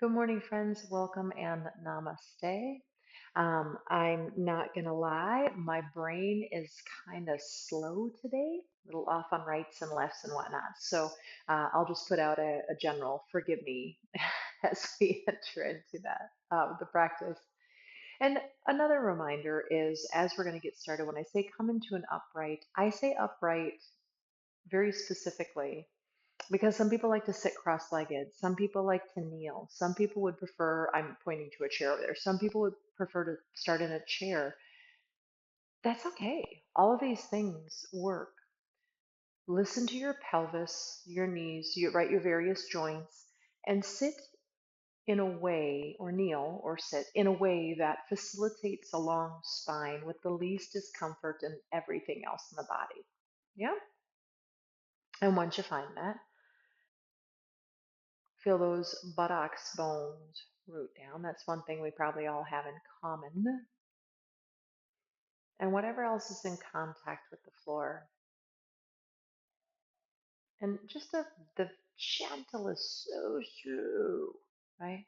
Good morning, friends. Welcome and namaste. I'm not going to lie, my brain is kind of slow today, a little off on rights and lefts and whatnot. So I'll just put out a general forgive me as we enter into the practice. And another reminder is as we're going to get started, when I say come into an upright, I say upright very specifically because some people like to sit cross-legged, some people like to kneel, some people would prefer, I'm pointing to a chair over there, some people would prefer to start in a chair. That's okay. All of these things work. Listen to your pelvis, your knees, right, your various joints, and sit in a way, or kneel or sit in a way that facilitates a long spine with the least discomfort and everything else in the body. Yeah? And once you find that, feel those buttocks bones root down. That's one thing we probably all have in common. And whatever else is in contact with the floor. And just the gentlest, so slow, right?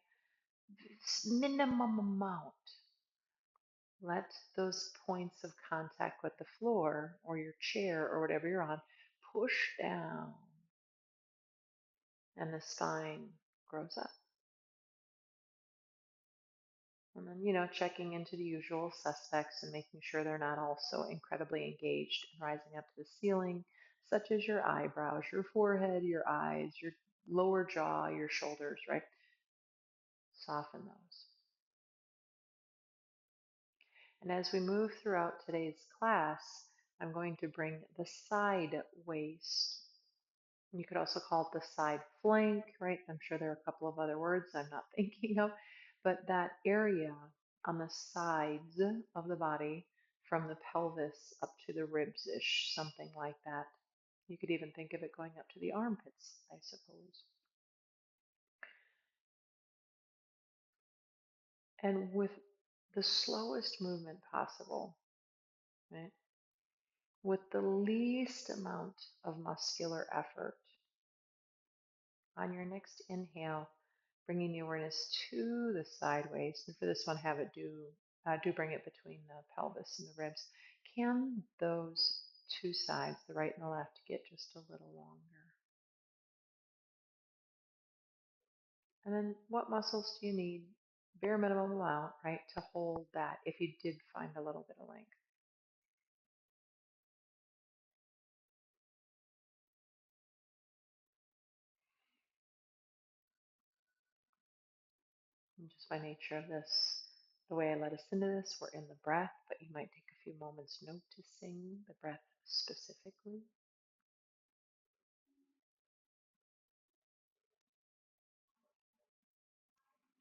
Minimum amount. Let those points of contact with the floor or your chair or whatever you're on push down, and the spine grows up. And then, checking into the usual suspects and making sure they're not also incredibly engaged and rising up to the ceiling, such as your eyebrows, your forehead, your eyes, your lower jaw, your shoulders, right? Soften those. And as we move throughout today's class, I'm going to bring the side waist. You could also call it the side flank, right? I'm sure there are a couple of other words I'm not thinking of, but that area on the sides of the body from the pelvis up to the ribs ish, something like that. You could even think of it going up to the armpits, I suppose. And with the slowest movement possible, right? With the least amount of muscular effort. On your next inhale, bringing the awareness to the side waist, and for this one, have it do bring it between the pelvis and the ribs. Can those two sides, the right and the left, get just a little longer? And then, what muscles do you need? Bare minimum amount, right, to hold that if you did find a little bit of length. And just by nature of this, the way I let us into this, we're in the breath, but you might take a few moments noticing the breath specifically.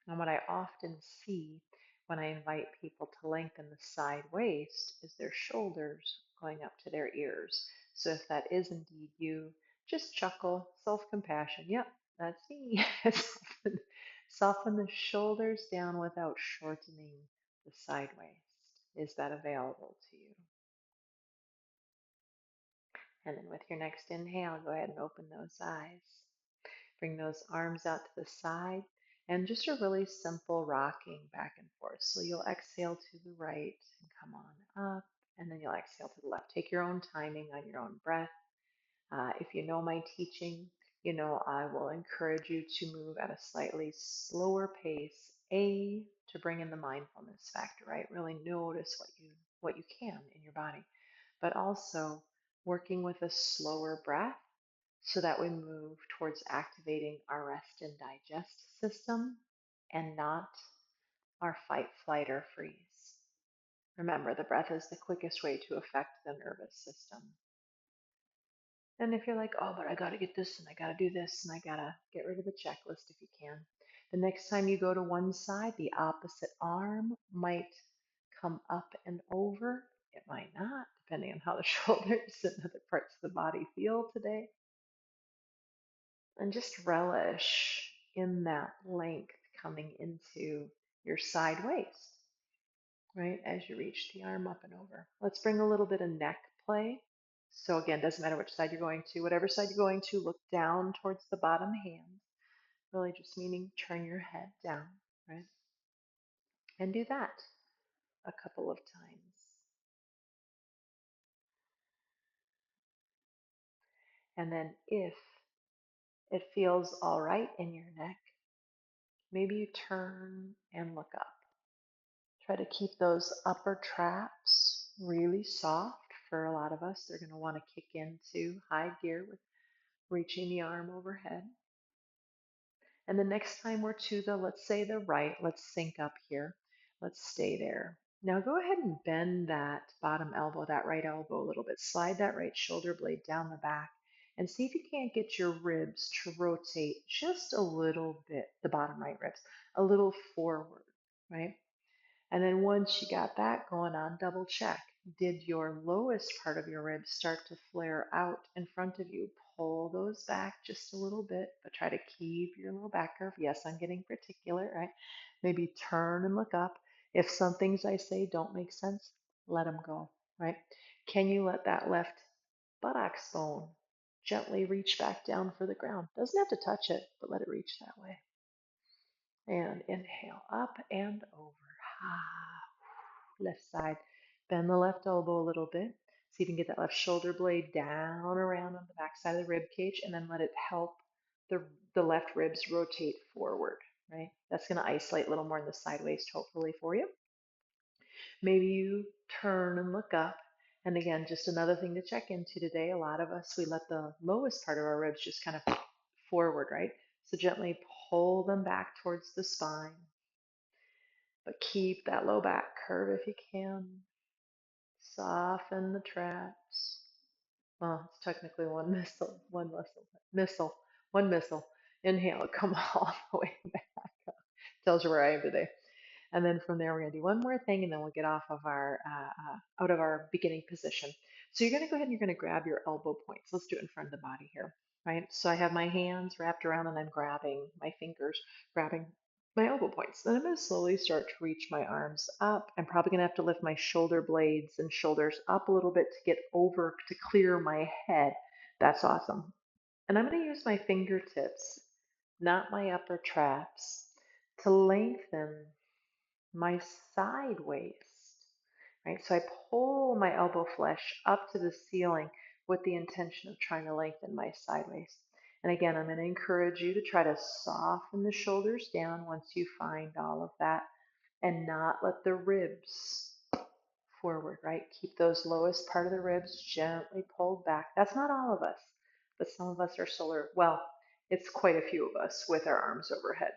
And what I often see when I invite people to lengthen the side waist is their shoulders going up to their ears. So if that is indeed you, just chuckle, self compassion. Yep, that's me. Soften the shoulders down without shortening the side waist. Is that available to you? And then with your next inhale, go ahead and open those eyes. Bring those arms out to the side and just a really simple rocking back and forth. So you'll exhale to the right and come on up, and then you'll exhale to the left. Take your own timing on your own breath. If you know my teaching, I will encourage you to move at a slightly slower pace. To bring in the mindfulness factor, right? Really notice what you can in your body, but also working with a slower breath so that we move towards activating our rest and digest system and not our fight, flight, or freeze. Remember, the breath is the quickest way to affect the nervous system. And if you're like, oh, but I got to get this and I got to do this and I got to get rid of the checklist if you can, the next time you go to one side, the opposite arm might come up and over. It might not, depending on how the shoulders and other parts of the body feel today. And just relish in that length coming into your side waist, right? As you reach the arm up and over. Let's bring a little bit of neck play. So again, doesn't matter which side you're going to, whatever side you're going to, look down towards the bottom hand. really just meaning turn your head down, right? And do that a couple of times. And then if it feels all right in your neck, maybe you turn and look up. Try to keep those upper traps really soft. For a lot of us, they're going to want to kick into high gear with reaching the arm overhead. And the next time we're to the, let's say the right, let's sync up here. Let's stay there. Now go ahead and bend that bottom elbow, that right elbow a little bit. Slide that right shoulder blade down the back and see if you can't get your ribs to rotate just a little bit, the bottom right ribs, a little forward, right? And then once you got that going on, double check. Did your lowest part of your ribs start to flare out in front of you? Pull those back just a little bit, but try to keep your little back curve. Yes, I'm getting particular, right? Maybe turn and look up. If some things I say don't make sense, let them go, right? Can you let that left buttocks bone gently reach back down for the ground? Doesn't have to touch it, but let it reach that way. And inhale up and over. Left side. Bend the left elbow a little bit. See if you can get that left shoulder blade down around on the back side of the rib cage, and then let it help the left ribs rotate forward, right? That's going to isolate a little more in the side waist, hopefully, for you. Maybe you turn and look up. And again, just another thing to check into today. A lot of us, we let the lowest part of our ribs just kind of forward, right? So gently pull them back towards the spine, but keep that low back curve if you can. Soften the traps. Well, it's technically one missile. Inhale, come all the way back up. Tells you where I am today. And then from there, we're going to do one more thing, and then we'll get off of our out of our beginning position. So you're going to go ahead and you're going to grab your elbow points. Let's do it in front of the body here, right? So I have my hands wrapped around, and I'm grabbing my fingers, grabbing my elbow points. Then I'm going to slowly start to reach my arms up. I'm probably going to have to lift my shoulder blades and shoulders up a little bit to get over to clear my head. That's awesome. And I'm going to use my fingertips, not my upper traps, to lengthen my side waist, right? So I pull my elbow flesh up to the ceiling with the intention of trying to lengthen my side waist. And again, I'm going to encourage you to try to soften the shoulders down once you find all of that and not let the ribs forward, right? Keep those lowest part of the ribs gently pulled back. That's not all of us, but some of us are solar. Well, it's quite a few of us with our arms overhead.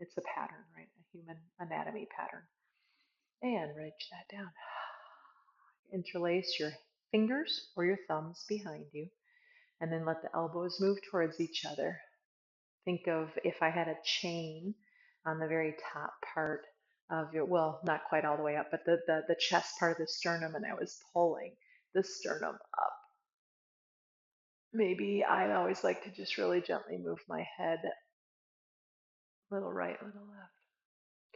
It's a pattern, right? A human anatomy pattern. And reach that down. Interlace your fingers or your thumbs behind you, and then let the elbows move towards each other. Think of if I had a chain on the very top part of your, well, not quite all the way up, but the chest part of the sternum, and I was pulling the sternum up. Maybe I always like to just really gently move my head, little right, little left.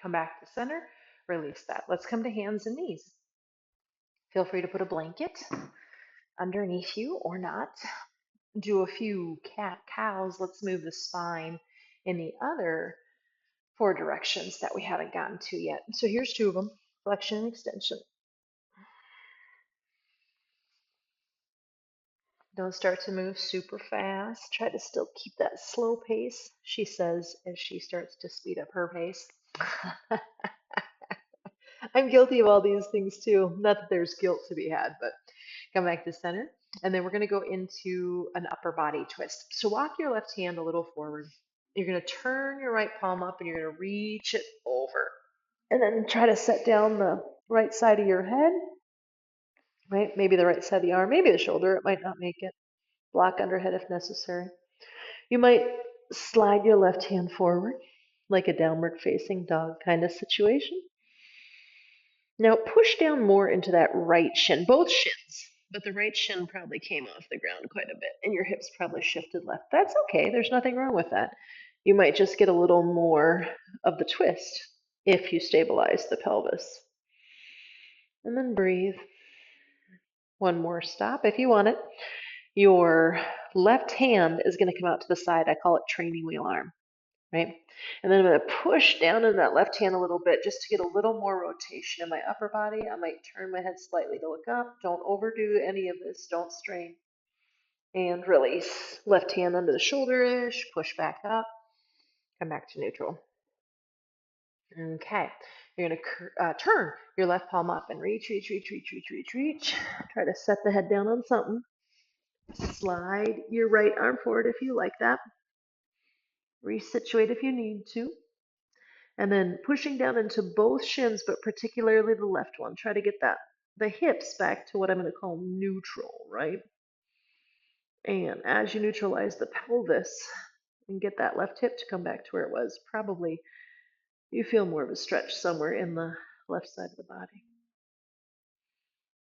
Come back to center, release that. Let's come to hands and knees. Feel free to put a blanket underneath you or not. Do a few cat cows. Let's move the spine in the other four directions that we haven't gotten to yet. So here's two of them, flexion and extension. Don't start to move super fast. Try to still keep that slow pace, she says as she starts to speed up her pace. I'm guilty of all these things too. Not that there's guilt to be had, but come back to center. And then we're going to go into an upper body twist. So walk your left hand a little forward. You're going to turn your right palm up and you're going to reach it over. And then try to set down the right side of your head, right? Maybe the right side of the arm, maybe the shoulder. It might not make it. Block underhead if necessary. You might slide your left hand forward, like a downward facing dog kind of situation. Now push down more into that right shin, both shins, but the right shin probably came off the ground quite a bit, and your hips probably shifted left. That's okay, there's nothing wrong with that. You might just get a little more of the twist if you stabilize the pelvis. And then breathe. One more stop if you want it. Your left hand is going to come out to the side. I call it training wheel arm. right? And then I'm going to push down in that left hand a little bit just to get a little more rotation in my upper body. I might turn my head slightly to look up. Don't overdo any of this. Don't strain. And release. Left hand under the shoulder-ish. Push back up. Come back to neutral. Okay. You're going to turn your left palm up and reach, reach, reach, reach, reach, reach, reach. Try to set the head down on something. Slide your right arm forward if you like that. Resituate if you need to. And then pushing down into both shins, but particularly the left one. Try to get the hips back to what I'm going to call neutral, right? And as you neutralize the pelvis and get that left hip to come back to where it was, probably you feel more of a stretch somewhere in the left side of the body.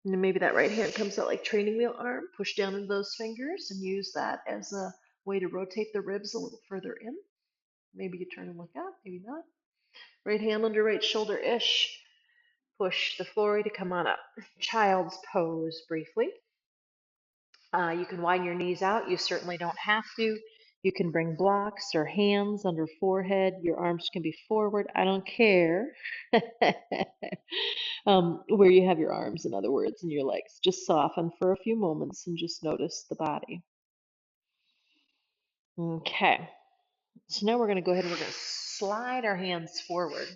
And then maybe that right hand comes out like training wheel arm. Push down into those fingers and use that as a way to rotate the ribs a little further in. Maybe you turn and look up, maybe not. Right hand under right shoulder-ish. Push the floor to come on up. Child's pose briefly. You can widen your knees out. You certainly don't have to. You can bring blocks or hands under forehead. Your arms can be forward. I don't care where you have your arms, in other words, and your legs. Just soften for a few moments and just notice the body. Okay. So now we're going to go ahead and we're going to slide our hands forward,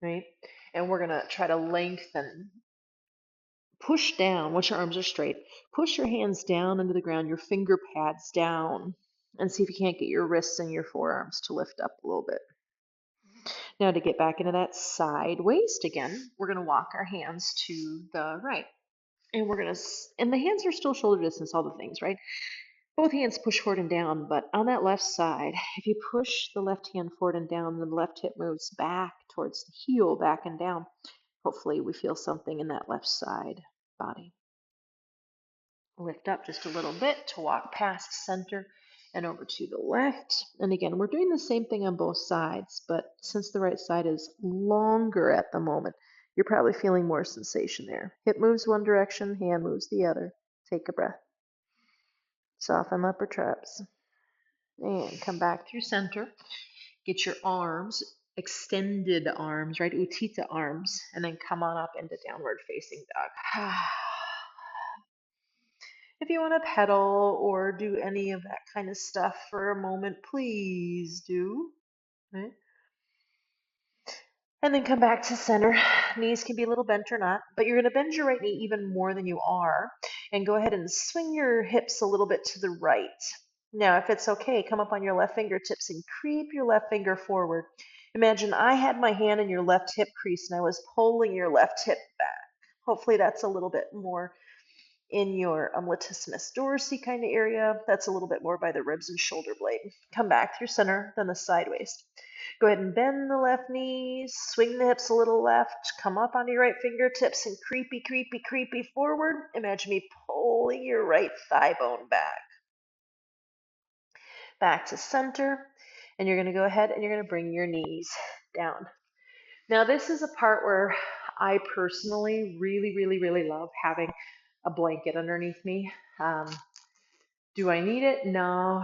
right? And we're going to try to lengthen. Push down once your arms are straight. Push your hands down into the ground, your finger pads down, and see if you can't get your wrists and your forearms to lift up a little bit. Now to get back into that side waist again, we're going to walk our hands to the right. And we're going to, and the hands are still shoulder distance, all the things, right? Both hands push forward and down, but on that left side, if you push the left hand forward and down, the left hip moves back towards the heel, back and down. Hopefully we feel something in that left side body. Lift up just a little bit to walk past center and over to the left. And again, we're doing the same thing on both sides, but since the right side is longer at the moment, you're probably feeling more sensation there. Hip moves one direction, hand moves the other. Take a breath. Soften upper traps. And come back through center. Get your arms, extended arms, right? Utthita arms, and then come on up into downward facing dog. If you want to pedal or do any of that kind of stuff for a moment, please do. Right? And then come back to center. Knees can be a little bent or not, but you're going to bend your right knee even more than you are. And go ahead and swing your hips a little bit to the right. Now, if it's okay, come up on your left fingertips and creep your left finger forward. Imagine I had my hand in your left hip crease and I was pulling your left hip back. Hopefully that's a little bit more in your latissimus dorsi kind of area. That's a little bit more by the ribs and shoulder blade. Come back through center, then the side waist. Go ahead and bend the left knees, swing the hips a little left, come up on your right fingertips and creepy, creepy, creepy forward. Imagine me pulling your right thigh bone back. Back to center, and you're going to go ahead and you're going to bring your knees down. Now this is a part where I personally really, really, really love having a blanket underneath me. Do I need it? No.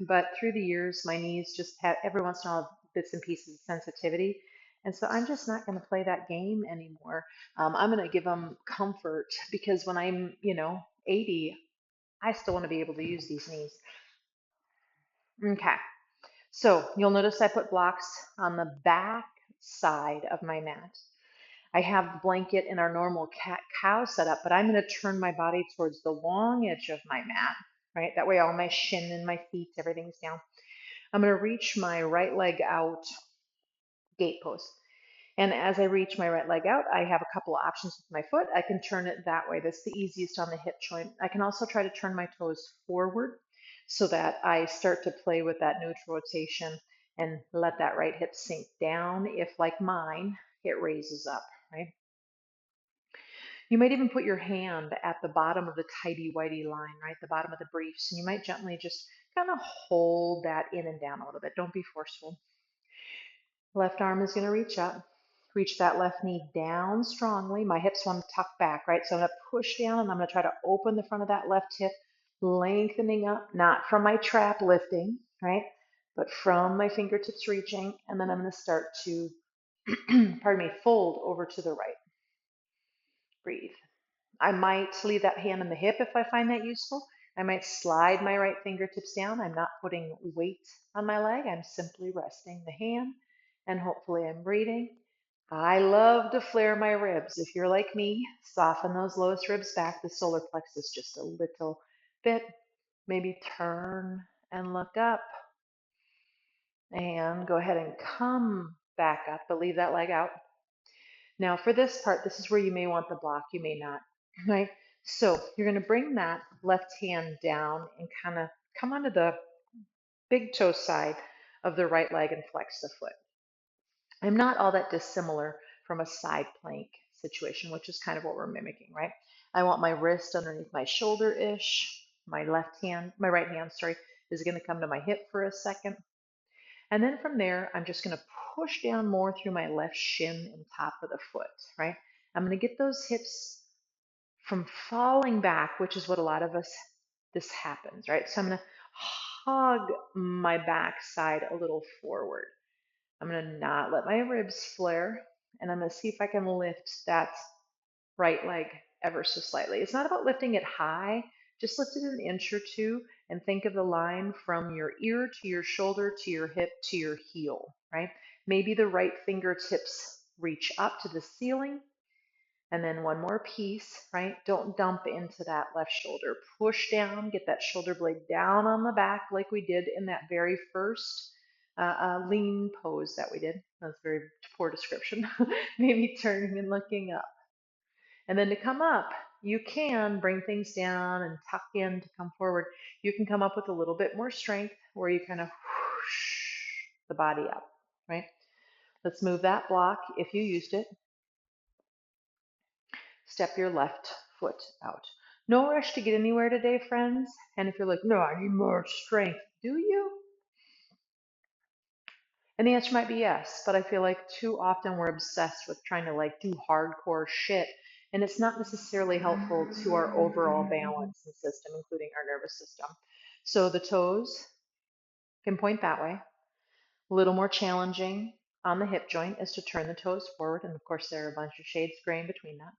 But through the years, my knees just have every once in a while bits and pieces of sensitivity. And so I'm just not going to play that game anymore. I'm going to give them comfort because when I'm, 80, I still want to be able to use these knees. Okay. So you'll notice I put blocks on the back side of my mat. I have the blanket in our normal cat-cow setup, but I'm going to turn my body towards the long edge of my mat, right? That way all my shin and my feet, everything's down. I'm going to reach my right leg out, gate post. And as I reach my right leg out, I have a couple of options with my foot. I can turn it that way. That's the easiest on the hip joint. I can also try to turn my toes forward so that I start to play with that neutral rotation and let that right hip sink down. If, like mine, it raises up, right? You might even put your hand at the bottom of the tighty-whitey line, right? The bottom of the briefs. And you might gently just kind of hold that in and down a little bit. Don't be forceful. Left arm is going to reach up. Reach that left knee down strongly. My hips want to tuck back, right? So I'm going to push down and I'm going to try to open the front of that left hip, lengthening up, not from my trap lifting, right? but from my fingertips reaching, and then I'm going to start to, pardon me, fold over to the right. Breathe. I might leave that hand on the hip if I find that useful. I might slide my right fingertips down. I'm not putting weight on my leg. I'm simply resting the hand, and hopefully I'm breathing. I love to flare my ribs. If you're like me, soften those lowest ribs back, the solar plexus just a little bit. Maybe turn and look up, and go ahead and come back up, but leave that leg out. Now for this part, this is where you may want the block, you may not, right? So you're going to bring that left hand down and kind of come onto the big toe side of the right leg and flex the foot. I'm not all that dissimilar from a side plank situation, which is kind of what we're mimicking, right? I want my wrist underneath my shoulder-ish. My right hand, sorry, is going to come to my hip for a second. And then from there, I'm just going to push down more through my left shin and top of the foot, right? I'm going to get those hips from falling back, which is what a lot of us, this happens, right? So I'm going to hug my back side a little forward. I'm going to not let my ribs flare, and I'm going to see if I can lift that right leg ever so slightly. It's not about lifting it high, just lift it an inch or two and think of the line from your ear to your shoulder to your hip to your heel, right? Maybe the right fingertips reach up to the ceiling. And then one more piece, right? Don't dump into that left shoulder. Push down, get that shoulder blade down on the back like we did in that very first lean pose that we did. That's a very poor description. Maybe turning and looking up. And then to come up, you can bring things down and tuck in to come forward. You can come up with a little bit more strength where you kind of whoosh the body up, right? Let's move that block if you used it. Step your left foot out. No rush to get anywhere today, friends. And if you're like, no, I need more strength, do you? And the answer might be yes, but I feel like too often we're obsessed with trying to like do hardcore shit, and it's not necessarily helpful to our overall balance and system, including our nervous system. So the toes can point that way. A little more challenging on the hip joint is to turn the toes forward, and of course there are a bunch of shades gray in between that.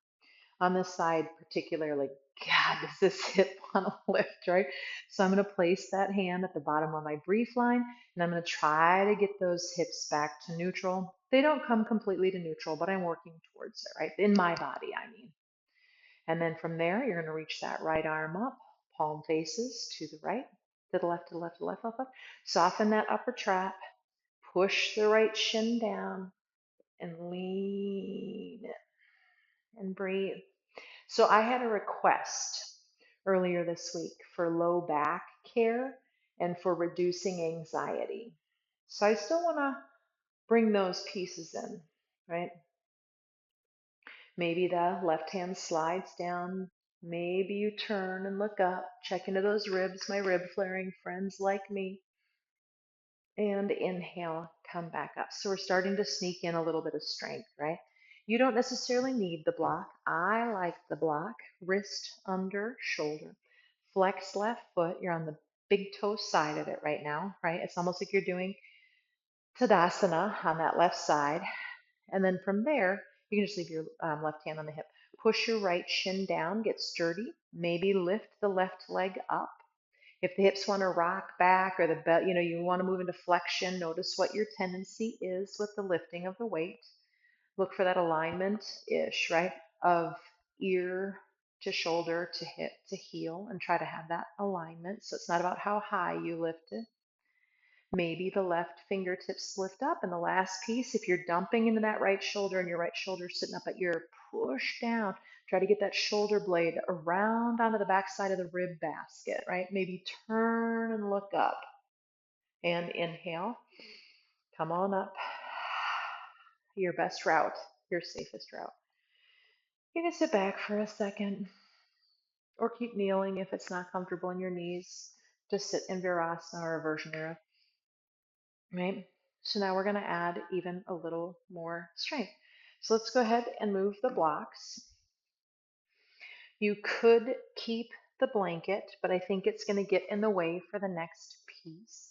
On this side, particularly, God, does this hip want to lift, right? So I'm going to place that hand at the bottom of my brief line, and I'm going to try to get those hips back to neutral. They don't come completely to neutral, but I'm working towards it, right? In my body, I mean. And then from there, you're going to reach that right arm up, palm faces to the right, to the left, to the left, to the left, left, left. Soften that upper trap, push the right shin down, and lean it, and breathe. So I had a request earlier this week for low back care and for reducing anxiety. So I still want to bring those pieces in, right? Maybe the left hand slides down. Maybe you turn and look up, check into those ribs, my rib flaring friends like me. And inhale, come back up. So we're starting to sneak in a little bit of strength, right? You don't necessarily need the block. I like the block. Wrist under shoulder. Flex left foot. You're on the big toe side of it right now, right? It's almost like you're doing Tadasana on that left side. And then from there, you can just leave your left hand on the hip. Push your right shin down, get sturdy. Maybe lift the left leg up. If the hips want to rock back or the belt, you want to move into flexion, notice what your tendency is with the lifting of the weight. Look for that alignment-ish, right? Of ear to shoulder to hip to heel, and try to have that alignment. So it's not about how high you lift it. Maybe the left fingertips lift up. And the last piece, if you're dumping into that right shoulder and your right shoulder sitting up at your push down, try to get that shoulder blade around onto the back side of the rib basket, right? Maybe turn and look up. And inhale, come on up. Your best route, your safest route. You can sit back for a second or keep kneeling if it's not comfortable in your knees. Just sit in Virasana or a version thereof. Right? So now we're going to add even a little more strength. So let's go ahead and move the blocks. You could keep the blanket, but I think it's going to get in the way for the next piece.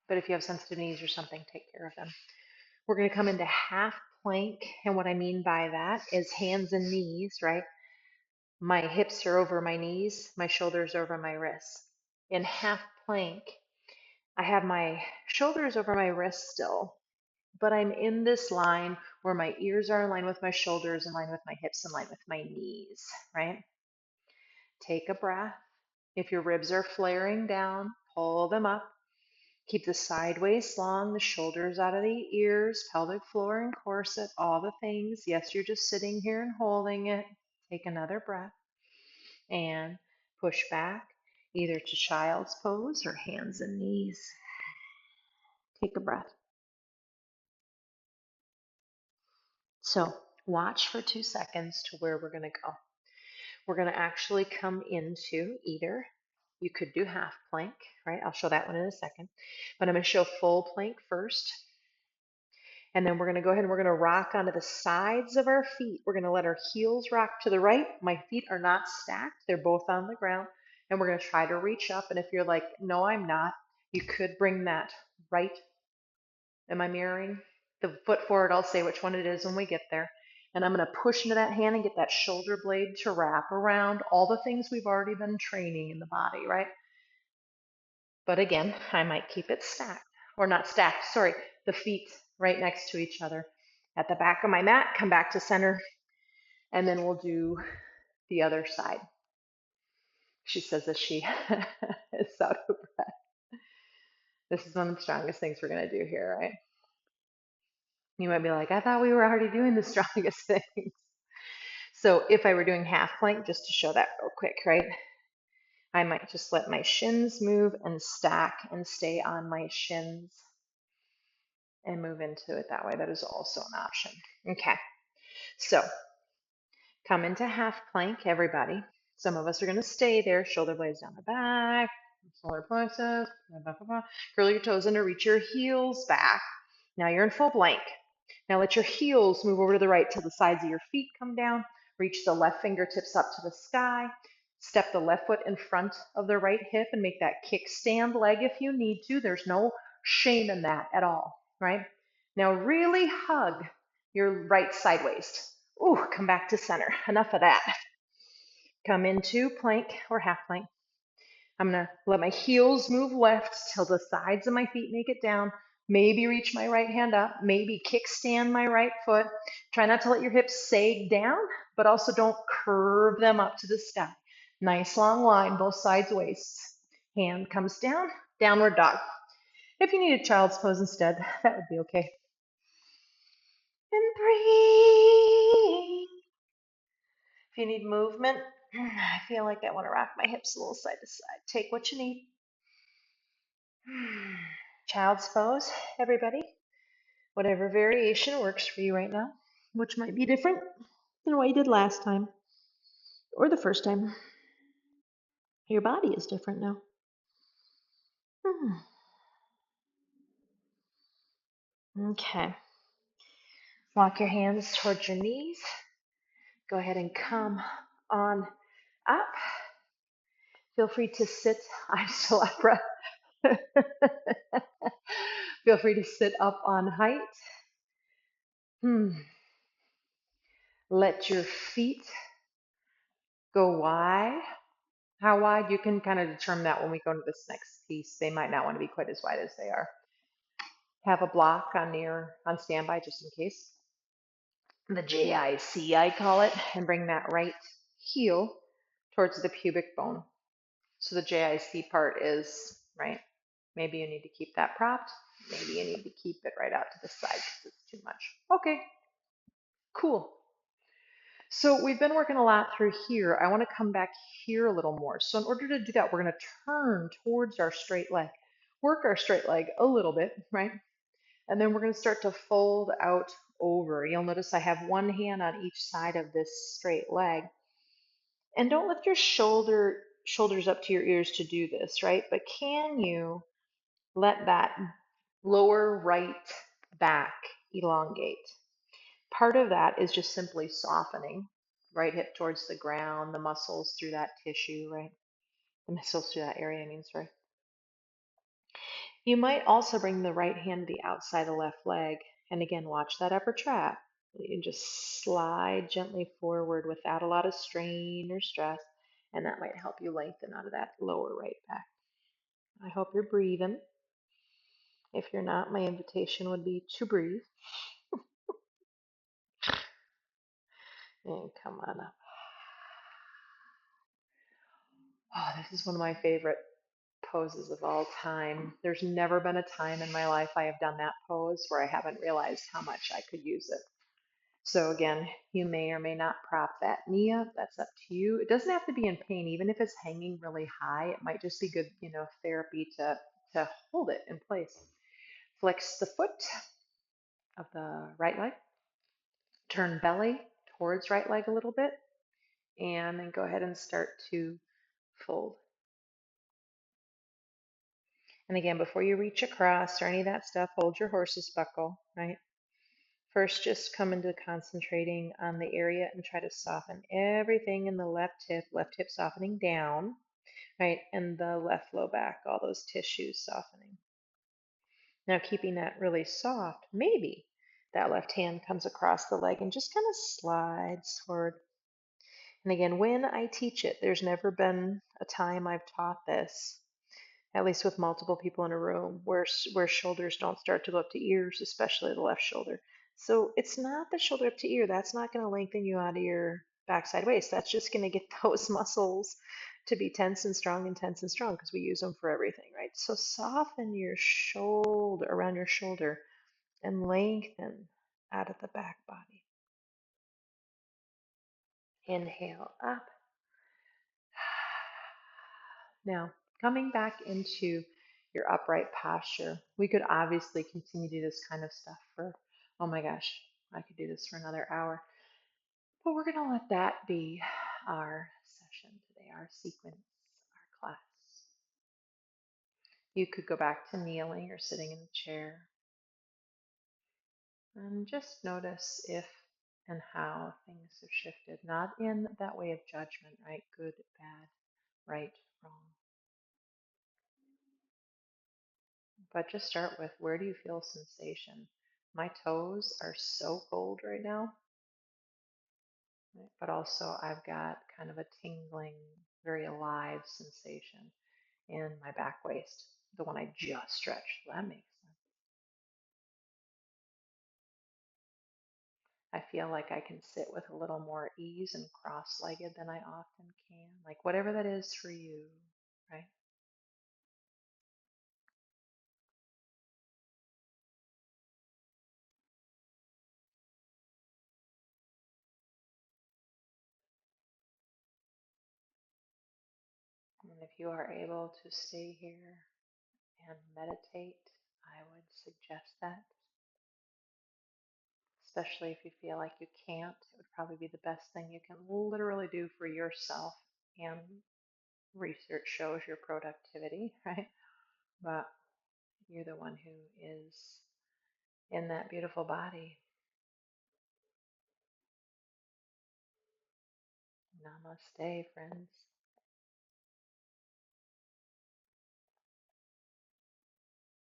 but if you have sensitive knees or something, take care of them. We're going to come into half plank. And what I mean by that is hands and knees, right? My hips are over my knees, my shoulders over my wrists. In half plank, I have my shoulders over my wrists still, but I'm in this line where my ears are in line with my shoulders, in line with my hips, in line with my knees, right? Take a breath. If your ribs are flaring down, pull them up. Keep the side waist long, the shoulders out of the ears, pelvic floor and corset, all the things. Yes, you're just sitting here and holding it. Take another breath and push back either to child's pose or hands and knees. Take a breath. So watch for 2 seconds to where we're going to go. We're going to actually come into either, you could do half plank, right? I'll show that one in a second, but I'm going to show full plank first. And then we're going to go ahead and we're going to rock onto the sides of our feet. We're going to let our heels rock to the right. My feet are not stacked. They're both on the ground. And we're going to try to reach up. And if you're like, no, I'm not, you could bring that right. Am I mirroring? The foot forward, I'll say which one it is when we get there. And I'm going to push into that hand and get that shoulder blade to wrap around all the things we've already been training in the body, right? But again, I might keep it stacked, or not stacked, sorry, the feet right next to each other. At the back of my mat, come back to center, and then we'll do the other side. She says as she is out of breath. This is one of the strongest things we're going to do here, right? You might be like, I thought we were already doing the strongest things. So if I were doing half plank, just to show that real quick, right? I might just let my shins move and stack and stay on my shins and move into it that way. That is also an option. Okay, so come into half plank, everybody. Some of us are going to stay there, shoulder blades down the back, solar plexus, blah, blah, blah, blah. Curl your toes under, reach your heels back. Now you're in full plank. Now let your heels move over to the right till the sides of your feet come down. Reach the left fingertips up to the sky. Step the left foot in front of the right hip and make that kickstand leg if you need to. There's no shame in that at all, right? Now really hug your right side waist. Ooh, come back to center. Enough of that. Come into plank or half plank. I'm going to let my heels move left till the sides of my feet make it down. Maybe reach my right hand up. Maybe kickstand my right foot. Try not to let your hips sag down, but also don't curve them up to the sky. Nice long line, both sides waist. Hand comes down, downward dog. If you need a child's pose instead, that would be okay. And breathe. If you need movement, I feel like I want to rock my hips a little side to side. Take what you need. Child's pose, everybody. Whatever variation works for you right now, which might be different than what you did last time or the first time. Your body is different now. Okay. Walk your hands towards your knees. Go ahead and come on up. Feel free to sit. I'm still out of breath. Feel free to sit up on height. Let your feet go wide. How wide? You can kind of determine that when we go to this next piece. They might not want to be quite as wide as they are. Have a block on standby just in case. The JIC, I call it, and bring that right heel towards the pubic bone. So the JIC part is, right, maybe you need to keep that propped. Maybe you need to keep it right out to the side because it's too much. Okay, cool. So we've been working a lot through here. I want to come back here a little more. So in order to do that, we're going to turn towards our straight leg, work our straight leg a little bit, right? And then we're going to start to fold out over. You'll notice I have one hand on each side of this straight leg. And don't lift your shoulders up to your ears to do this, right? But can you let that lower right back elongate? Part of that is just simply softening right hip towards the ground, the muscles through that tissue, right? The muscles through that area, I mean, sorry. You might also bring the right hand to the outside of the left leg. And again, watch that upper trap. You just slide gently forward without a lot of strain or stress, and that might help you lengthen out of that lower right back. I hope you're breathing. If you're not, my invitation would be to breathe and come on up. Oh, this is one of my favorite poses of all time. There's never been a time in my life I have done that pose where I haven't realized how much I could use it. So again, you may or may not prop that knee up. That's up to you. It doesn't have to be in pain, even if it's hanging really high. It might just be good, therapy to hold it in place. Flex the foot of the right leg. Turn belly towards right leg a little bit, and then go ahead and start to fold. And again, before you reach across or any of that stuff, hold your horse's buckle, right? First, just come into concentrating on the area and try to soften everything in the left hip softening down, right? And the left low back, all those tissues softening. Now, keeping that really soft, maybe that left hand comes across the leg and just kind of slides forward. And again, when I teach it, there's never been a time I've taught this, at least with multiple people in a room, where shoulders don't start to go up to ears, especially the left shoulder. So it's not the shoulder up to ear. That's not going to lengthen you out of your backside waist. That's just going to get those muscles to be tense and strong because we use them for everything, right? So soften your shoulder around your shoulder and lengthen out of the back body. Inhale up. Now, coming back into your upright posture, we could obviously continue to do this kind of stuff for, oh my gosh, I could do this for another hour. But we're going to let that be our session today, our sequence, our class. You could go back to kneeling or sitting in the chair and just notice if and how things have shifted, not in that way of judgment, right? Good, bad, right, wrong. But just start with, where do you feel sensation? My toes are so cold right now, right? But also I've got kind of a tingling, very alive sensation in my back waist, the one I just stretched. That makes sense. I feel like I can sit with a little more ease and cross-legged than I often can, like whatever that is for you, right? And if you are able to stay here and meditate, I would suggest that. Especially if you feel like you can't, it would probably be the best thing you can literally do for yourself. And research shows your productivity, right? But you're the one who is in that beautiful body. Namaste, friends.